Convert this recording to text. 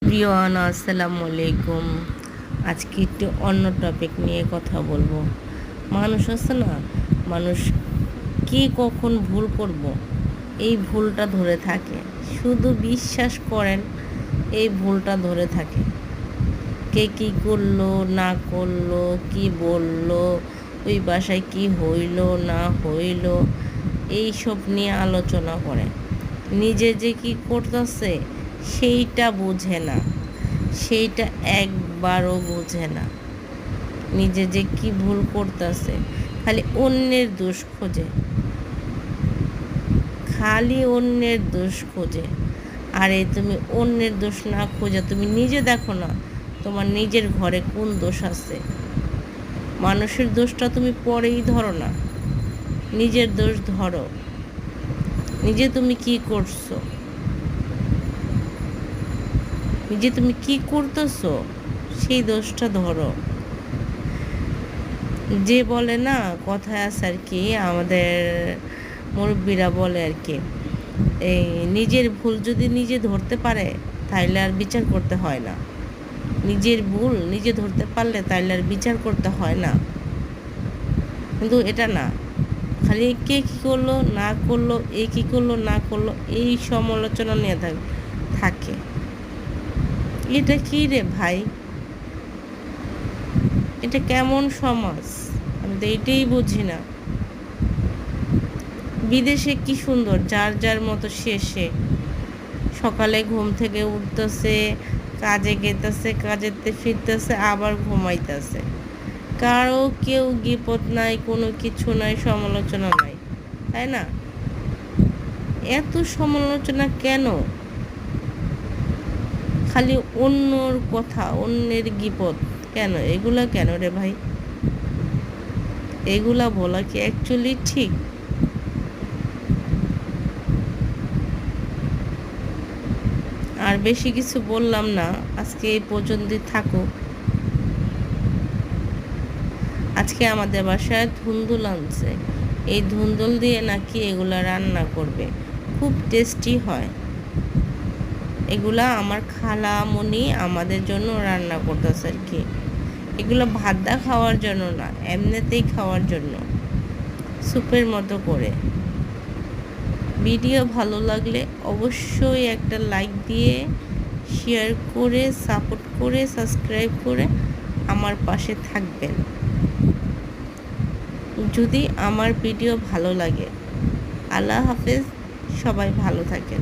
প্রিয়ান আসসালামু আলাইকুম। আজকে একটু অন্য টপিক নিয়ে কথা বলবো। মানুষ আছে না, মানুষ কে কখন ভুল করব এই ভুলটা ধরে থাকে। শুধু বিশ্বাস করেন, এই ভুলটা ধরে থাকে। কে কী করলো না করলো, কি বললো, ওই বাসায় কি হইল না হইল, এইসব নিয়ে আলোচনা করে। নিজে যে কি করতেছে সেইটা বোঝে না, সেইটা একবারও বোঝে না। নিজে যে কি ভুল করতেছে খালি অন্যের দোষ খোঁজে, খালি অন্যের দোষ খোঁজে। আরে তুমি অন্যের দোষ না খোঁজে তুমি নিজে দেখো না, তোমার নিজের ঘরে কোন দোষ আছে। মানুষের দোষটা তুমি পরেই ধরো না, নিজের দোষ ধরো। নিজে তুমি কি করছো, নিজে তুমি কি করতেছো সেই দোষটা ধরো। যে বলে না, কথায় আছে আর কি, আমাদের মুরব্বীরা বলে আর কি, এই নিজের ভুল যদি নিজে ধরতে পারে তাইলে আর বিচার করতে হয় না। নিজের ভুল নিজে ধরতে পারলে তাইলে আর বিচার করতে হয় না। কিন্তু এটা না, খালি কে কী করলো না করলো, এ কী করলো না করলো, এই সমালোচনা নিয়ে থাকে। এটা কী রে ভাই, এটা কেমন সমাজ? আমি তো এইটাই বুঝি না। বিদেশে কি সুন্দর, যার যার মতো শেষে সকালে ঘুম থেকে উঠতেছে, কাজে গেতেছে, কাজেতে ফিরতেছে, আবার ঘুমাইতেছে। কারো কেউ গিপত নাই, কোনো কিছু নাই, সমালোচনা নাই, তাই না? এত সমালোচনা কেন? খালি অন্যর কথা, অন্যের গিপত কেন? এগুলা কেন রে ভাই? এগুলা বলা কি অ্যাকচুয়ালি ঠিক? আর বেশি কিছু বললাম না, আজকে এই পর্যন্তই থাকুক। আজকে আমাদের বাসায় ধুন্দুল আনছে, এই ধুন্দুল দিয়ে নাকি এগুলা রান্না করবে, খুব টেস্টি হয়। এগুলা আমার খালামণি আমাদের জন্য রান্না করতেছে আর কি। এগুলো ভাতটা খাওয়ার জন্য না, এমনিতেই খাওয়ার জন্য, স্যুপের মতো করে। ভিডিও ভালো লাগলে অবশ্যই একটা লাইক দিয়ে শেয়ার করে সাপোর্ট করে সাবস্ক্রাইব করে আমার পাশে থাকবেন যদি আমার ভিডিও ভালো লাগে। আল্লাহ হাফেজ, সবাই ভালো থাকেন।